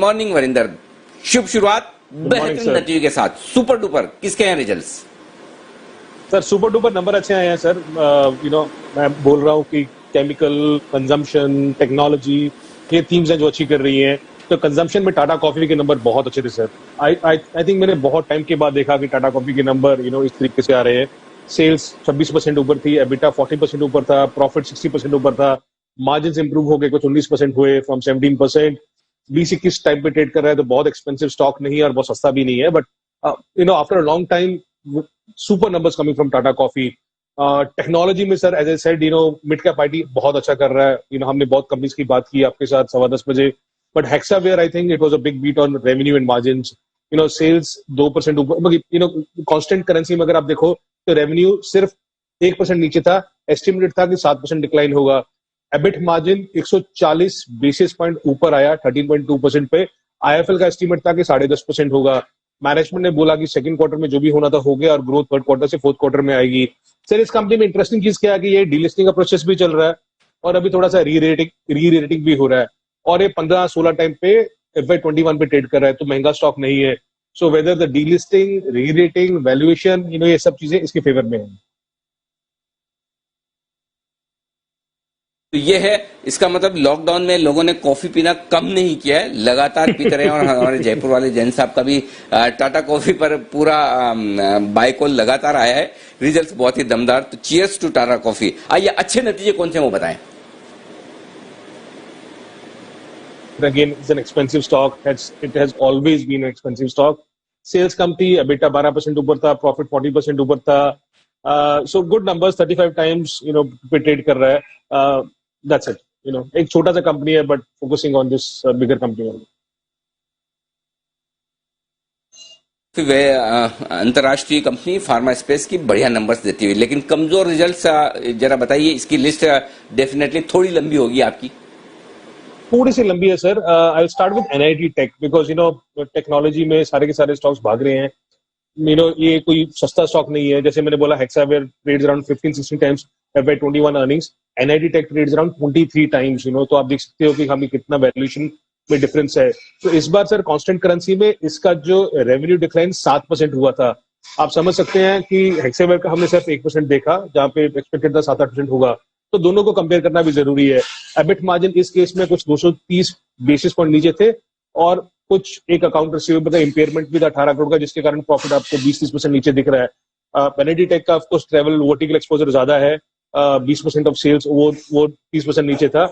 Morning Varinder, शुभ शुरुआत बेहतरीन नतीजे के साथ। सुपर डुपर किसके हैं results? Sir super duper number अच्छे आए हैं सर। मैं बोल रहा हूँ कि केमिकल, कंजम्पशन, टेक्नोलॉजी, ये थीम्स हैं जो अच्छी कर रही हैं। तो कंजम्पशन में टाटा कॉफी के नंबर बहुत अच्छे थे सर। आई थिंक मैंने बहुत टाइम के बाद देखा कि टाटा कॉफी के नंबर इस तरीके से आ रहे हैं। सेल्स 26% ऊपर थी, एबिटा 40% ऊपर था, प्रॉफिट 60% ऊपर था, मार्जिन इंप्रूव हो गए, कुछ 19% हुए फ्रॉम 17%। 20-21 टाइम पे ट्रेड कर रहा है तो बहुत एक्सपेंसिव स्टॉक नहीं है और बहुत सस्ता भी नहीं है, but after a long time super numbers coming from Tata Coffee. Technology में sir as I said mid cap IT बहुत अच्छा कर रहा है। हमने बहुत कंपनीज की बात की आपके साथ 10:15 बजे, but Hexaware I think it was a big beat on revenue and margins. Sales 2% ऊपर, कांस्टेंट करेंसी में अगर आप देखो तो रेवेन्यू सिर्फ 1% नीचे था, एस्टिमेटेड था कि 7% डिक्लाइन होगा। एबिट मार्जिन 140 बेसिस पॉइंट ऊपर आया 13.2% पे। आईएफएल का एस्टीमेट था कि 10.5% होगा। मैनेजमेंट ने बोला कि सेकंड क्वार्टर में जो भी होना था हो गया और ग्रोथ थर्ड क्वार्टर से फोर्थ क्वार्टर में आएगी। सर इस कंपनी में इंटरेस्टिंग चीज क्या है कि ये डीलिस्टिंग का प्रोसेस भी चल रहा है और अभी थोड़ा सा री रेटिंग भी हो रहा है और ये 15-16 टाइम पे FY21 पे ट्रेड कर रहा है, तो महंगा स्टॉक नहीं है। सो वेदर द डीलिस्टिंग, री रेटिंग, वैल्यूएशन, ये सब चीजें इसके फेवर में है। तो ये है, इसका मतलब लॉकडाउन में लोगों ने कॉफी पीना कम नहीं किया है, लगातार पीते रहे। और हमारे जयपुर वाले जैन साहब का भी टाटा कॉफी पर पूरा बाय कॉल लगातार आया है। रिजल्ट्स बहुत ही दमदार, तो चीयर्स टू टाटा कॉफी। आइए अच्छे नतीजे कौन से वो बताएं। Again, it's an expensive stock. It has always been an expensive stock. Sales कम थी, EBITDA 12% ऊपर था, प्रॉफिट 40% ऊपर था। So good numbers, 35 times पे ट्रेड कर रहा है। That's it. एक छोटा सा कंपनी है, but focusing on this bigger company only. फिर वह अंतर्राष्ट्रीय कंपनी फार्मा स्पेस की बढ़िया नंबर्स देती हुई, लेकिन कमजोर रिजल्ट्स जरा बताइए। इसकी लिस्ट डेफिनेटली थोड़ी लंबी होगी आपकी। थोड़ी सी लंबी है sir. I start with NIT Tech because technology में सारे के सारे स्टॉक्स भाग रहे हैं। ये कोई सस्ता स्टॉक नहीं है। जैसे मैंने बोला, Hexaware trades around 15-16 times FY21 earnings. NIT Tech trades around 23 times. तो आप देख सकते हो कि हमें कितना वैल्यूएशन में डिफरेंस है। तो इस बार सर कांस्टेंट करेंसी में इसका जो रेवेन्यू डिक्लाइन 7% हुआ था। आप समझ सकते हैं कि हेक्सावेयर का हमने सिर्फ 1% देखा, जहां पे एक्सपेक्टेड था 7-8% होगा। तो दोनों को कंपेयर करना भी जरूरी है। एबिट मार्जिन इस केस में कुछ 230 बेसिस पॉइंट नीचे थे और कुछ एक अकाउंट रिसीवेबल का इम्पेयरमेंट भी था 18 करोड़ का, जिसके कारण प्रॉफिट आपको 20-30% नीचे दिख रहा है। NIT टेक का ऑफकोर्स ट्रेवल वर्टिकल एक्सपोजर ज्यादा है, 20% ऑफ सेल्स, वो 30% नीचे था।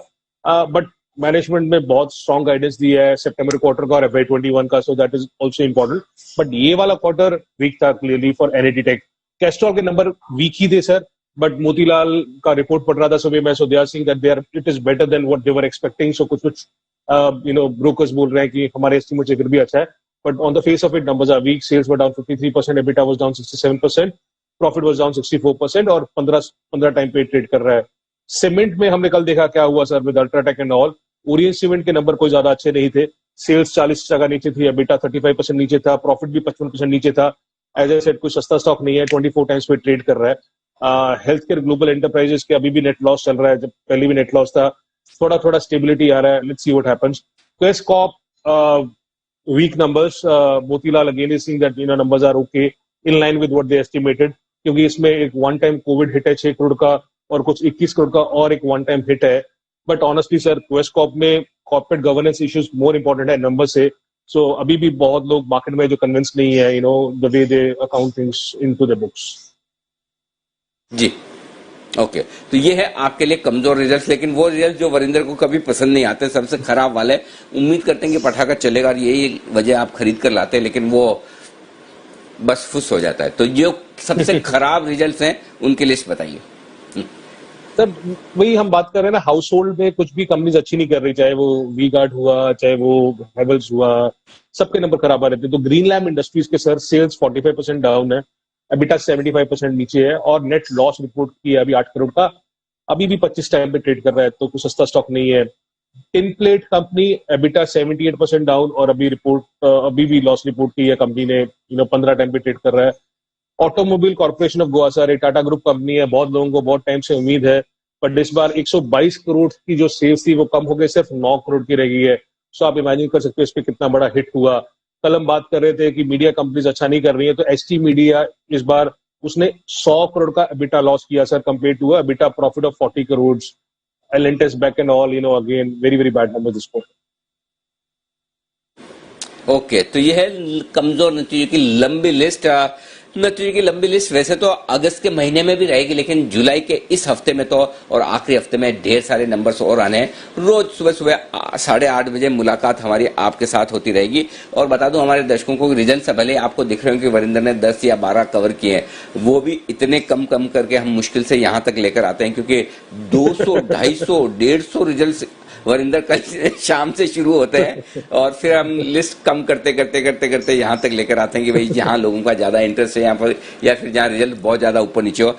बट मैनेजमेंट में बहुत स्ट्रॉन्ग गाइडेंस दी है सितंबर क्वार्टर का और FY21 का, so that is also important. But ये वाला क्वार्टर वीक था clearly for NIT Tech. Castrol के नंबर वीक ही थे सर, बट मोतीलाल का रिपोर्ट पढ़ रहा था सुबह मैं, so they are seeing that it is better than what they were expecting. So कुछ ब्रोकर्स बोल रहे हैं कि हमारे एस्टिमेट से फिर भी अच्छा है, but on the face of it numbers are weak. Sales were down 53%, EBITDA was down 67%, profit was down 64% और 15 टाइम पे ट्रेड कर रहा है। सीमेंट में हमने कल देखा क्या हुआ sir with UltraTech and all. Orient cement के नंबर कोई ज्यादा अच्छे नहीं थे। सेल्स 40% नीचे थी, एबिटा 35% नीचे था, प्रॉफिट भी 55% नीचे था। एज आई सेड, कोई सस्ता स्टॉक नहीं है, 24 टाइम्स पे ट्रेड कर रहा है। हेल्थ केयर ग्लोबल एंटरप्राइजेस के अभी भी नेट लॉस चल रहा है, जब पहले भी नेट लॉस था। थोड़ा थोड़ा स्टेबिलिटी आ रहा है, let's see what happens. Quess Corp weak numbers, Motilal again is seeing that numbers are okay in line with what they estimated, क्योंकि इसमें एक वन टाइम कोविड हिट है 6 करोड़ का और कुछ 21 करोड़ का और एक वन टाइम हिट है। But honestly sir, Quess Corp में corporate governance issues more important है नंबर से। सो अभी भी बहुत लोग मार्केट में जो कन्विंस नहीं है the way they account things into the books. जी ओके, तो ये है आपके लिए कमजोर रिजल्ट, लेकिन वो रिजल्ट जो वरिंदर को कभी पसंद नहीं आते, सबसे खराब वाले। उम्मीद करते हैं कि पटाखा चलेगा और यही वजह आप खरीद कर लाते हैं, लेकिन वो बस फुस हो जाता है। तो जो सबसे खराब रिजल्ट्स हैं उनकी लिस्ट बताइए सर। वही हम बात कर रहे हैं ना, हाउस होल्ड में कुछ भी कंपनीज अच्छी नहीं कर रही, चाहे वो वी गार्ड हुआ, चाहे वो हेवल्स हुआ, सबके नंबर खराब आ रहे थे। तो ग्रीन लैम्प इंडस्ट्रीज के सर सेल्स 45% डाउन है, एबिटा 75% नीचे है और नेट लॉस रिपोर्ट की है अभी 8 करोड़ का। अभी भी 25 टाइम पे ट्रेड कर रहा है, तो कुछ सस्ता स्टॉक नहीं है। Tin plate company, EBITDA 78% down और अभी भी लॉस रिपोर्ट की है कंपनी ने, 15 टाइम पे ट्रेड कर रहा है। Automobile corporation of Goa sir, Tata group company है, बहुत लोगों को बहुत टाइम से उम्मीद है, बट इस बार 122 करोड़ की जो सेल्स थी वो कम हो गई, सिर्फ 9 करोड़ की रह गई है। सो आप इमेजिन कर सकते हो इस पे कितना बड़ा हिट हुआ। कल हम बात कर रहे थे कि मीडिया कंपनीज अच्छा नहीं कर रही है, तो एचटी मीडिया इस बार उसने 100 करोड़ का एबिटा लॉस किया सर, compare to EBITDA profit of 40 crore. एलेंटिस back end all, again very very bad number this quarter. Okay, तो ये है कमजोर नतीजों की लंबी लिस्ट। नतीजों की लंबी लिस्ट वैसे तो अगस्त के महीने में भी रहेगी, लेकिन जुलाई के इस हफ्ते में तो और आखिरी हफ्ते में ढेर सारे नंबर्स और आने हैं। रोज सुबह सुबह 8:30 बजे मुलाकात हमारी आपके साथ होती रहेगी। और बता दूं हमारे दर्शकों को, रिजल्ट से भले आपको दिख रहे हो कि वरिंदर ने 10 या 12 कवर किए हैं, वो भी इतने कम करके हम मुश्किल से यहां तक लेकर आते हैं, क्योंकि 200, 250, 150 रिजल्ट वरिंदर कल शाम से शुरू होते हैं और फिर हम लिस्ट कम करते यहां तक लेकर आते हैं कि भाई जहां लोगों का ज्यादा इंटरेस्ट है यहाँ पर, या फिर जहां रिजल्ट बहुत ज्यादा ऊपर नीचे हो।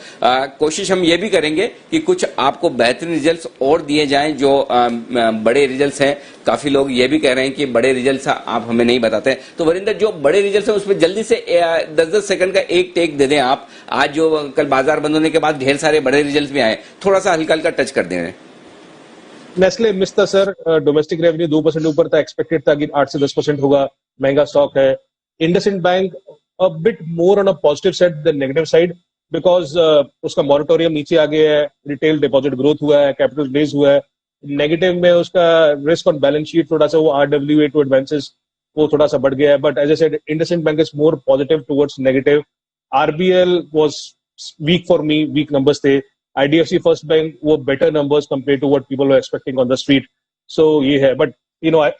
कोशिश हम ये भी करेंगे कि कुछ आपको बेहतरीन रिजल्ट्स और दिए जाएं जो बड़े रिजल्ट्स हैं। काफी लोग ये भी कह रहे हैं कि बड़े रिजल्ट्स आप हमें नहीं बताते, तो वरिंदर जो बड़े रिजल्ट्स हैं उसमें जल्दी से 10-10 सेकंड का एक टेक दे दें आप। आज जो कल बाजार बंद होने के बाद ढेर सारे बड़े रिजल्ट्स भी आए, थोड़ा सा हल्का हल्का टच कर दें। नेस्ले मिस था सर, डोमेस्टिक रेवेन्यू 2% ऊपर था, एक्सपेक्टेड था कि 8 से 10% होगा, महंगा स्टॉक है। IndusInd bank a bit more on a positive side than negative side, because उसका मॉरेटोरियम नीचे आ गया है, रिटेल डिपॉजिट ग्रोथ हुआ है, कैपिटल रेज हुआ है। नेगेटिव में उसका रिस्क ऑन बैलेंस शीट थोड़ा सा, वो RWA टू एडवांसेस वो थोड़ा सा बढ़ गया है, but as I said IndusInd bank is more positive towards negative. RBL was weak for me, weak numbers थे। IDFC फर्स्ट बैंक वो better numbers compare to what people were expecting on the street. So ये है, but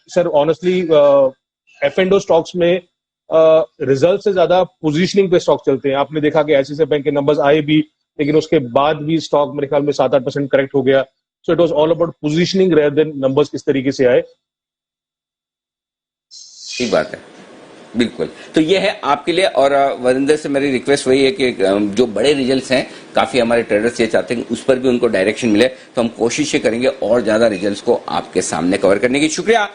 sir honestly F&O stocks में result से ज्यादा positioning पे stock चलते हैं। आपने देखा कि ICICI बैंक के नंबर्स आए भी, लेकिन उसके बाद भी स्टॉक मेरे ख्याल में 7-8% करेक्ट हो गया। So it was all about positioning rather than numbers किस तरीके से आए। ठीक बात है, बिल्कुल। तो ये है आपके लिए। और वरिंदर से मेरी रिक्वेस्ट वही है कि जो बड़े रिजल्ट्स हैं, काफी हमारे ट्रेडर्स ये चाहते हैं कि उस पर भी उनको डायरेक्शन मिले, तो हम कोशिश करेंगे और ज्यादा रिजल्ट्स को आपके सामने कवर करने की। शुक्रिया।